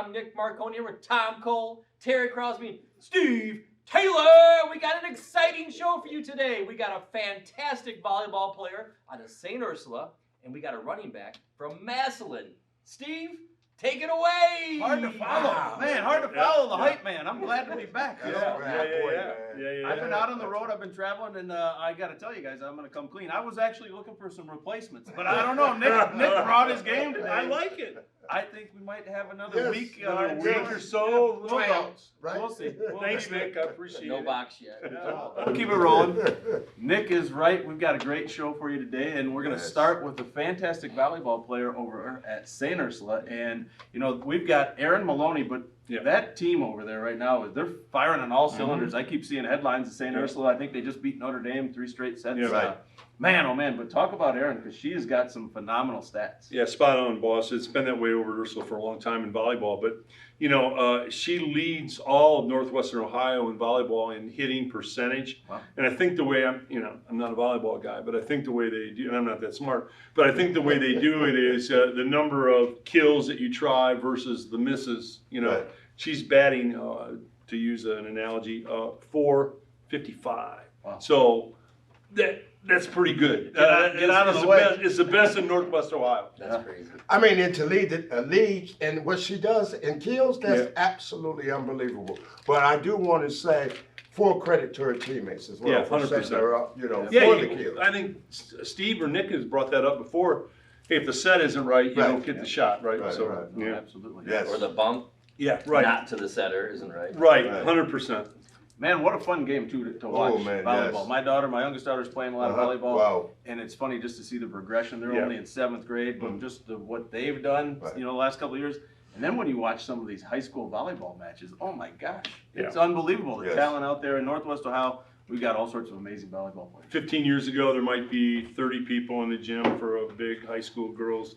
I'm Nick Marconi here with Tom Cole, Terry Crosby, Steve Taylor. We got an exciting show for you today. We got a fantastic volleyball player out of St. Ursula, and we got a running back from Massillon. Steve, take it away. Hard to follow, man. Hard to follow the hype, man. I'm glad to be back. I've been out on the road. I've been traveling, and I got to tell you guys, I'm going to come clean. I was actually looking for some replacements, but I don't know. Nick brought his game today. I like it. I think we might have another week or so. Right? We'll see. Thanks, Nick. I appreciate it. No box yet. We'll keep it rolling. Nick is right. We've got a great show for you today, and we're going to start with a fantastic volleyball player over at St. Ursula. And, you know, we've got Aaron Maloney, but that team over there right now, they're firing on all cylinders. I keep seeing headlines of St. Ursula. I think they just beat Notre Dame 3 straight sets. Man, oh man, but talk about Erin, because she has got some phenomenal stats. Yeah, spot on, boss. It's been that way over at Ursula for a long time in volleyball. But, you know, she leads all of Northwestern Ohio in volleyball in hitting percentage. Wow. And I think the way I'm not a volleyball guy, but I think the way they do, and I'm not that smart, but I think the way they do it is the number of kills that you try versus the misses. You know, she's batting, to use an analogy, 455. Wow. So that's pretty good. Get out of the way. It's the best in Northwest Ohio. That's crazy. I mean, and to lead the league and what she does in kills, that's absolutely unbelievable. But I do want to say full credit to her teammates as well. Yeah, for 100%. setting her up, for the kills. I think Steve or Nick has brought that up before. Hey, if the set isn't right, you don't get the shot, right? No, absolutely. Yes. Or the bump not to the setter isn't right. Right, 100%. Man, what a fun game, too, to watch volleyball. Yes. My youngest daughter's playing a lot of volleyball, and it's funny just to see the progression. They're only in 7th grade, but just what they've done, the last couple of years. And then when you watch some of these high school volleyball matches, oh my gosh, it's unbelievable. The talent out there in Northwest Ohio, we've got all sorts of amazing volleyball players. 15 years ago, there might be 30 people in the gym for a big high school girls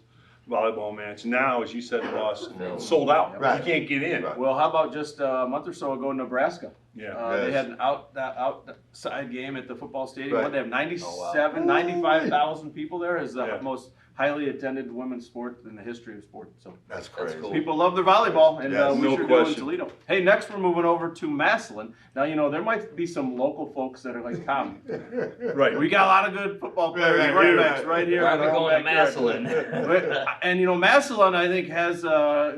volleyball match. Now, as you said, boss, sold out. You can't get in. Well, how about just a month or so ago in Nebraska? Yeah. They had an outside game at the football stadium. What, they have 95,000 people there. Is the most highly attended women's sport in the history of sport. So that's crazy. Cool. People love their volleyball, and we sure do in question. Toledo. Hey, next we're moving over to Massillon. Now, you know, there might be some local folks that are like, Tom, we got a lot of good football players, running backs right here. Why are we going to Massillon? And, you know, Massillon, I think, has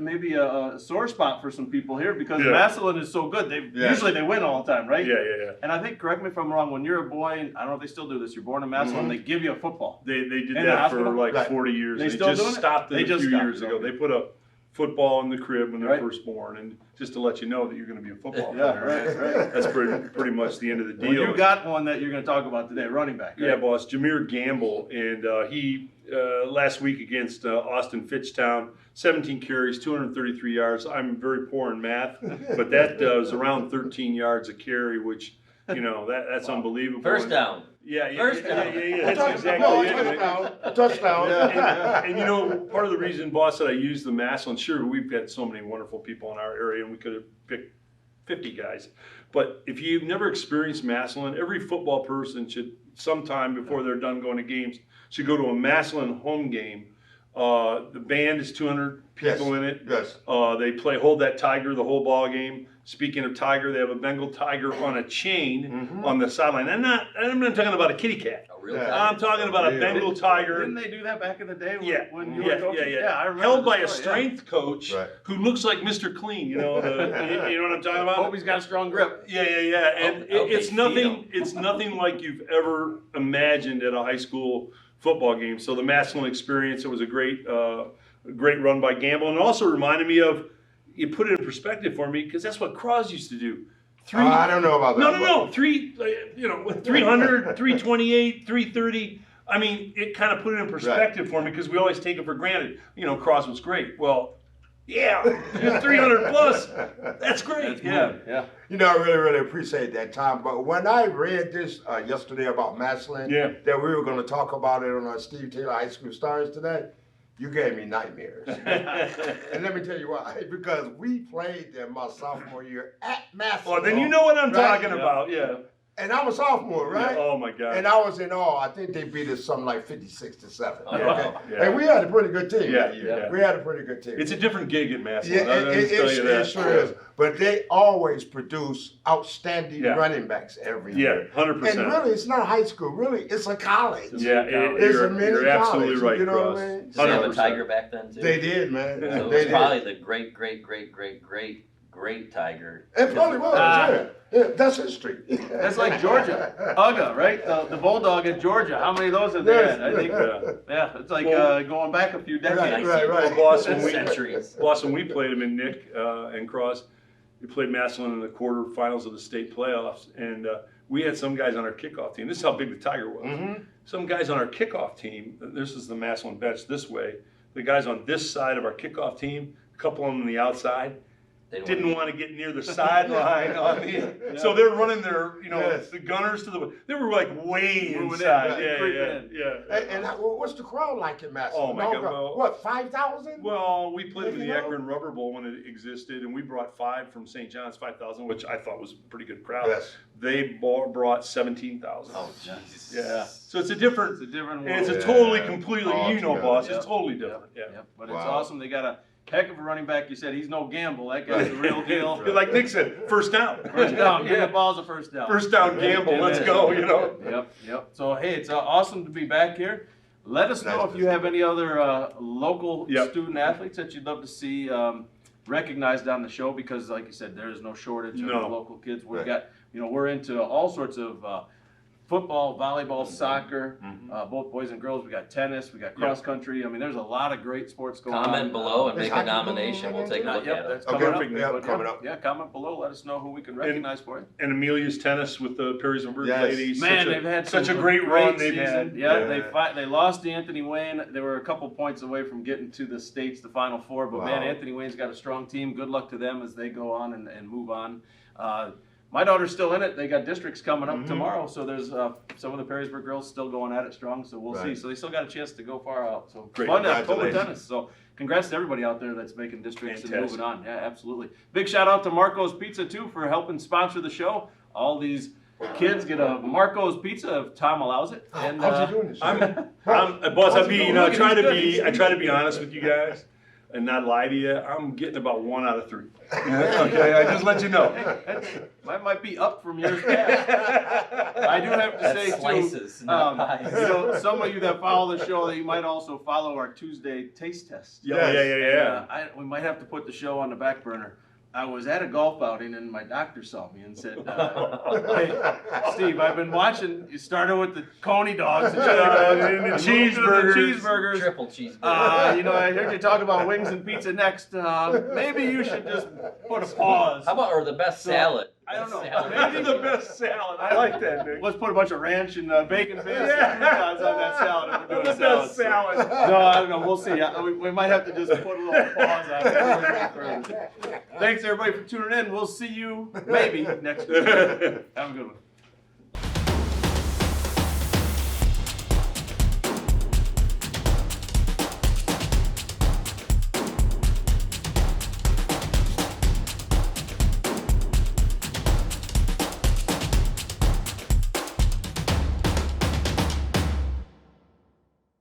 maybe a sore spot for some people here because Massillon is so good. Usually they win all the time, right? Yeah. And I think, correct me if I'm wrong, when you're a boy, and I don't know if they still do this, you're born in Massillon, they give you a football. They did In that the for hospital? like 40 years. They still just doing it? stopped it They a just few stopped years it, ago. okay. They put a football in the crib when they're first born, and just to let you know that you're going to be a football player. Right. That's pretty much the end of the deal. Well, you got one that you're going to talk about today, running back. Right? Yeah, boss, Jameer Gamble, and he last week against Austin Fitchtown, 17 carries, 233 yards. I'm very poor in math, but that was around 13 yards a carry, which, you know, that's unbelievable. First down. Yeah. That's exactly it. Touchdown. And you know, part of the reason, boss, that I use the Massillon, sure, we've got so many wonderful people in our area, and we could have picked 50 guys. But if you've never experienced Massillon, every football person should, sometime before they're done going to games, should go to a Massillon home game. The band is 200 people in it. Yes. They play Hold That Tiger the whole ball game. Speaking of tiger, they have a Bengal tiger on a chain on the sideline. I'm not talking about a kitty cat. A real I'm talking about a Bengal tiger. Didn't they do that back in the day when you Yeah, were coaching? I remember. Held the by a story, strength coach who looks like Mr. Clean, you know, you know what I'm talking about? Hope he's got a strong grip. Yeah. And it's nothing like you've ever imagined at a high school football game. So the Massillon experience, it was a great run by Gamble, and it also reminded me of, you put it in perspective for me, because that's what Cross used to do. I don't know about that. No. 300, 328, 330. I mean, it kind of put it in perspective for me, because we always take it for granted. You know, Cross was great. Well, 300 plus. That's great. Yeah. You know, I really, really appreciate that, Tom. But when I read this yesterday about Massillon, that we were going to talk about it on our Steve Taylor High School Stars today, you gave me nightmares. And let me tell you why. Because we played them my sophomore year at Massillon. Well, then you know what I'm talking about. Yeah. And I'm a sophomore, right? Yeah, oh my God. And I was in awe. I think they beat us something like 56-7. Oh, Okay? wow. Yeah. And we had a pretty good team Yeah, that year. yeah. We had a pretty good team. It's a different gig at Massillon. Yeah, I'll just tell you that. it sure is. But they always produce outstanding Yeah. running backs every Yeah, year. 100%. And really, it's not high school. Really, it's a college. Yeah, It's a mini you're absolutely college, right, you know Cross. what I mean? Did they have a 100%. Tiger back then too? They did, man. So it They was did. probably the great Tiger. It probably was, yeah. Yeah, that's history. That's like Georgia. Uga, right? The Bulldog at Georgia. How many of those have they Yes. had? I think, yeah, it's like going back a few decades. Right. Well, boss, when Centuries. we played them in Nick and Cross, we played Massillon in the quarterfinals of the state playoffs, and we had some guys on our kickoff team. This is how big the Tiger was. Mm-hmm. Some guys on our kickoff team, this is the Massillon bench this way, the guys on this side of our kickoff team, a couple of them on the outside, didn't want to get near the sideline on the, so they're running their, Yes. the gunners to the, they were like way Moving in, inside. right, creeping in. Yeah. And what's the crowd like in Massillon? Oh, my God, well- What, 5,000? Well, we played in the You know? Akron Rubber Bowl when it existed, and we brought 5 from St. John's, 5,000, which I thought was a pretty good crowd. Yes. They brought 17,000. Oh, Jesus. Yeah. So it's a different, It's a different and it's world. a totally, Yeah. completely, All together. boss, Yep. it's totally different. Yeah. Yep, but it's Wow. awesome. They got a heck of a running back. You said he's no gamble. That guy's the real deal. Like Nick said, first down. First down. Give Yeah. the ball's a first down. First down gamble. Let's go. Yep. So hey, it's awesome to be back here. Let us know Nice if to you see have any other local Yep. student athletes that you'd love to see recognized on the show, because like you said, there is no shortage of No. local kids. We've Right. got, we're into all sorts of football, volleyball, soccer, both boys and girls. We got tennis, we got cross country. I mean, there's a lot of great sports going on. Comment below and Is make a hockey nomination. going We'll on take a Not look yet, at it. that's Okay, coming up. yeah, But coming up. Yeah, comment below. Let us know who we can recognize for you. And Amelia's tennis with the Perrysburg Yes. ladies. Man, such they've had such a some great run they've season. had. Yeah, they lost to Anthony Wayne. They were a couple points away from getting to the states, the Final Four. But man, Wow. Anthony Wayne's got a strong team. Good luck to them as they go on and move on. My daughter's still in it. They got districts coming up tomorrow, so there's some of the Perrysburg girls still going at it strong. So we'll see. Right. So they still got a chance to go far out. So Great. fun at total Congratulations. tennis. So congrats to everybody out there that's making districts and Fantastic. moving on. Yeah, absolutely. Big shout out to Marco's Pizza too for helping sponsor the show. All these kids get a Marco's Pizza if Tom allows it. And How's he doing this year? I'm boss. How's it going? I Look at try these to goodies. I try to be honest with you guys and not lie to you. I'm getting about 1 out of 3. Okay, I just let you know. That might be up from years past. I do have to That's say slices, too, not pies. some of you that follow the show, that you might also follow our Tuesday taste test. Yeah. We might have to put the show on the back burner. I was at a golf outing and my doctor saw me and said, "Hey, Steve, I've been watching. You started with the Coney dogs and And the cheeseburgers. cheeseburgers. Triple cheeseburger. I heard you talk about wings and pizza next. Maybe you should just put a pause. How about, or the best salad? I don't know. Best salad. Maybe the best salad. I like that, Nick. Let's put a bunch of ranch and bacon based croutons on that salad if we're doing The best salad. salad. No, I don't know. We'll see. We might have to just put a little pause on it. Thanks everybody for tuning in. We'll see you maybe next week. Have a good one.